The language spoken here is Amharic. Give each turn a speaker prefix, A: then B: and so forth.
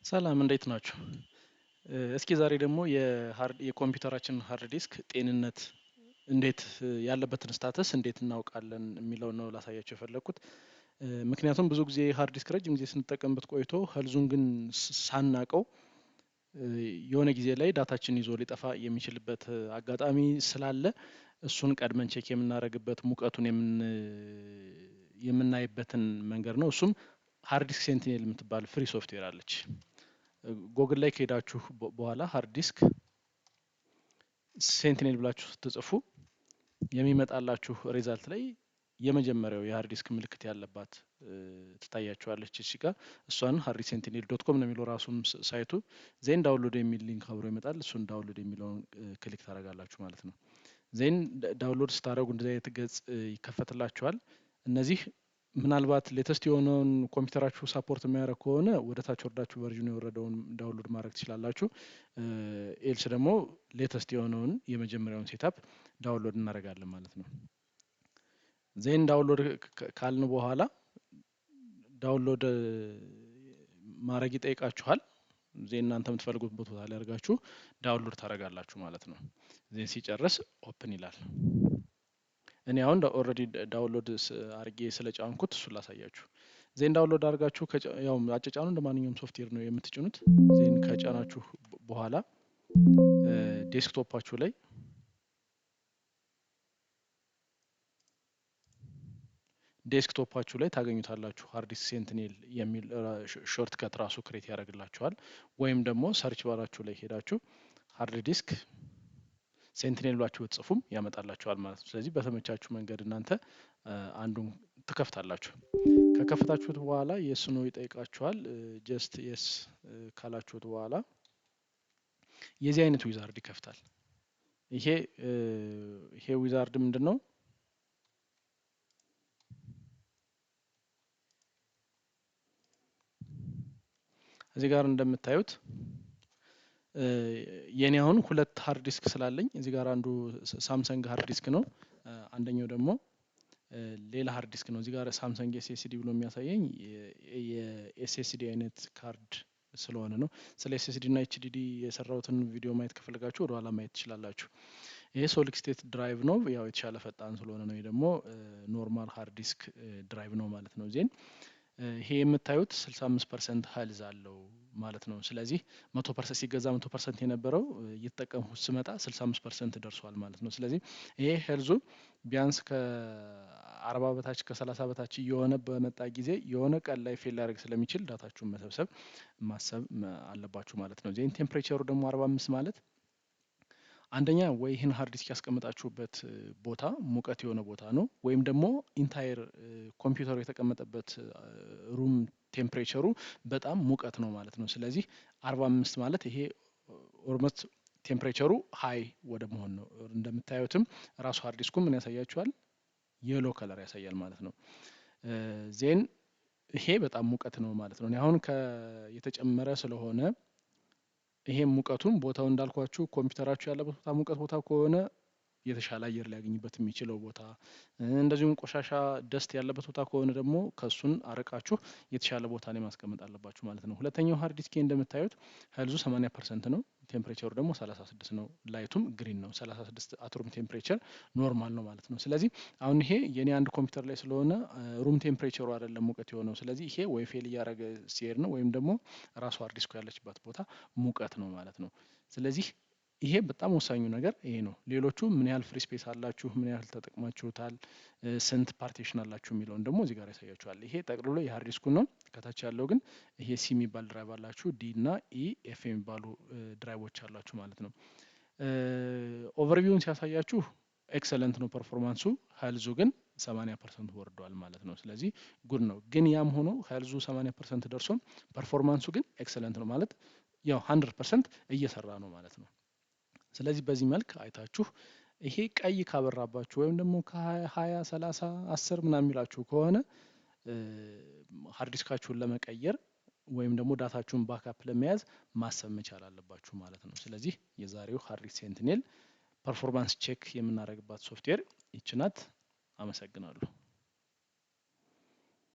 A: ሰላም እንዴት ናችሁ? እስኪ ዛሬ ደግሞ የኮምፒውተራችን ሃርድ ዲስክ ጤንነት እንዴት ያለበትን ስታተስ እንዴት እናውቃለን የሚለውን ነው ላሳያችሁ የፈለኩት። ምክንያቱም ብዙ ጊዜ ሃርድ ዲስክ ረጅም ጊዜ ስንጠቀምበት ቆይቶ ሄልዙን ግን ሳናቀው የሆነ ጊዜ ላይ ዳታችን ይዞ ሊጠፋ የሚችልበት አጋጣሚ ስላለ እሱን ቀድመን ቼክ የምናደርግበት ሙቀቱን የምናይበትን መንገድ ነው። እሱም ሃርድ ዲስክ ሴንቲኔል የምትባል ፍሪ ሶፍትዌር አለች። ጎግል ላይ ከሄዳችሁ በኋላ ሃርድ ዲስክ ሴንቲኔል ብላችሁ ስትጽፉ የሚመጣላችሁ ሪዛልት ላይ የመጀመሪያው የሃርድ ዲስክ ምልክት ያለባት ትታያችኋለች። እሺ ጋር እሷን ሃርድ ሴንቲኔል ዶት ኮም ነው የሚለው ራሱም ሳይቱ። ዜን ዳውንሎድ የሚል ሊንክ አብሮ ይመጣል። እሱን ዳውንሎድ የሚለውን ክሊክ ታደርጋላችሁ ማለት ነው። ዜን ዳውንሎድ ስታደርጉ እንደዚህ አይነት ገጽ ይከፈትላችኋል። እነዚህ ምናልባት ሌተስት የሆነውን ኮምፒውተራችሁ ሳፖርት የሚያደርግ ከሆነ ወደ ታች ወርዳችሁ ቨርዥኑ የወረደውን ዳውንሎድ ማድረግ ትችላላችሁ። ኤልስ ደግሞ ሌተስት የሆነውን የመጀመሪያውን ሴታፕ ዳውንሎድ እናደርጋለን ማለት ነው። ዜን ዳውንሎድ ካልን በኋላ ዳውንሎድ ማድረግ ይጠይቃችኋል። ዜን እናንተ የምትፈልጉት ቦታ ላይ አድርጋችሁ ዳውንሎድ ታደርጋላችሁ ማለት ነው። ዜን ሲጨርስ ኦፕን ይላል። እኔ አሁን ኦልሬዲ ዳውንሎድ አድርጌ ስለጫንኩት እሱን ላሳያችሁ። ዜን ዳውንሎድ አድርጋችሁ ያው አጨጫኑ እንደማንኛውም ሶፍትዌር ነው የምትጭኑት። ዜን ከጫናችሁ በኋላ ዴስክቶፓችሁ ላይ ታገኙታላችሁ። ሃርድ ዲስክ ሴንቲኔል የሚል ሾርት ከት ራሱ ክሬት ያደርግላችኋል። ወይም ደግሞ ሰርች ባራችሁ ላይ ሄዳችሁ ሃርድ ዲስክ ሴንቲኔል ብላችሁ ብትጽፉም ያመጣላችኋል ማለት ነው። ስለዚህ በተመቻችሁ መንገድ እናንተ አንዱን ትከፍታላችሁ። ከከፈታችሁት በኋላ የስ ነው ይጠይቃችኋል። ጀስት የስ ካላችሁት በኋላ የዚህ አይነት ዊዛርድ ይከፍታል። ይሄ ዊዛርድ ምንድነው? እዚህ ጋር እንደምታዩት የኔ አሁን ሁለት ሃርድ ዲስክ ስላለኝ እዚህ ጋር አንዱ ሳምሰንግ ሃርድ ዲስክ ነው፣ አንደኛው ደግሞ ሌላ ሃርድ ዲስክ ነው። እዚህ ጋር ሳምሰንግ ኤስኤስዲ ብሎ የሚያሳየኝ የኤስኤስዲ አይነት ካርድ ስለሆነ ነው። ስለ ኤስኤስዲ እና ኤችዲዲ የሰራሁትን ቪዲዮ ማየት ከፈለጋችሁ ወደ ኋላ ማየት ትችላላችሁ። ይሄ ሶሊድ ስቴት ድራይቭ ነው፣ ያው የተሻለ ፈጣን ስለሆነ ነው። ይሄ ደግሞ ኖርማል ሃርድ ዲስክ ድራይቭ ነው ማለት ነው። ዜን ይሄ የምታዩት 65% ሄልዝ አለው ማለት ነው። ስለዚህ 100% ሲገዛ 100% የነበረው እየተጠቀምኩት ስመጣ 65% ደርሷል ማለት ነው። ስለዚህ ይሄ ሄልዙ ቢያንስ ከ40 በታች ከ30 በታች እየሆነ በመጣ ጊዜ የሆነ ቀን ላይ ፌል ሊያደርግ ስለሚችል ዳታችሁን ማሰብ አለባችሁ ማለት ነው። ዜን ቴምፕሬቸሩ ደግሞ 45 ማለት አንደኛ ወይ ይህን ሃርድ ዲስክ ያስቀመጣችሁበት ቦታ ሙቀት የሆነ ቦታ ነው፣ ወይም ደግሞ ኢንታየር ኮምፒውተሩ የተቀመጠበት ሩም ቴምፕሬቸሩ በጣም ሙቀት ነው ማለት ነው። ስለዚህ 45 ማለት ይሄ ኦልሞስት ቴምፕሬቸሩ ሃይ ወደ መሆን ነው። እንደምታዩትም ራሱ ሃርድ ዲስኩ ምን ያሳያችኋል? የሎ ከለር ያሳያል ማለት ነው። ዜን ይሄ በጣም ሙቀት ነው ማለት ነው። አሁን የተጨመረ ስለሆነ ይሄ ሙቀቱን ቦታው እንዳልኳችሁ ኮምፒውተራችሁ ያለበት ቦታ ሙቀት ቦታ ከሆነ የተሻለ አየር ሊያገኝበት የሚችለው ቦታ፣ እንደዚሁም ቆሻሻ ደስት ያለበት ቦታ ከሆነ ደግሞ ከሱን አርቃችሁ የተሻለ ቦታ ላይ ማስቀመጥ አለባችሁ ማለት ነው። ሁለተኛው ሃርድ ዲስክ እንደምታዩት ሄልዙ 80% ነው፣ ቴምፕሬቸሩ ደግሞ 36 ነው። ላይቱም ግሪን ነው። 36 አት ሩም ቴምፕሬቸር ኖርማል ነው ማለት ነው። ስለዚህ አሁን ይሄ የኔ አንድ ኮምፒውተር ላይ ስለሆነ ሩም ቴምፕሬቸሩ አይደለም ሙቀት የሆነው። ስለዚህ ይሄ ወይ ፌል እያደረገ ሲሄድ ነው ወይም ደግሞ ራሱ ሃርድ ዲስኩ ያለችበት ቦታ ሙቀት ነው ማለት ነው። ስለዚህ ይሄ በጣም ወሳኙ ነገር ይሄ ነው። ሌሎቹ ምን ያህል ፍሪ ስፔስ አላችሁ፣ ምን ያህል ተጠቅማችሁታል፣ ስንት ፓርቲሽን አላችሁ የሚለውን ደግሞ እዚህ ጋር ያሳያችኋል። ይሄ ጠቅልሎ የሃርድ ዲስኩ ነው። ከታች ያለው ግን ይሄ ሲ የሚባል ድራይቭ አላችሁ፣ ዲ እና ኢ ኤፍ የሚባሉ ድራይቮች አላችሁ ማለት ነው። ኦቨርቪውን ሲያሳያችሁ ኤክሰለንት ነው ፐርፎርማንሱ። ሄልዙ ግን 80% ወርዷል ማለት ነው። ስለዚህ ጉድ ነው። ግን ያም ሆኖ ሄልዙ 80% ደርሶ ፐርፎርማንሱ ግን ኤክሰለንት ነው ማለት ያው 100% እየሰራ ነው ማለት ነው። ስለዚህ በዚህ መልክ አይታችሁ ይሄ ቀይ ካበራባችሁ ወይም ደግሞ ከ20 30 10 ምናምን የሚላችሁ ከሆነ ሃርድ ዲስካችሁን ለመቀየር ወይም ደግሞ ዳታችሁን ባክአፕ ለመያዝ ማሰብ መቻል አለባችሁ ማለት ነው። ስለዚህ የዛሬው ሃርድ ዲስክ ሴንቲኔል ፐርፎርማንስ ቼክ የምናደርግባት ሶፍትዌር ይቺ ናት። አመሰግናለሁ።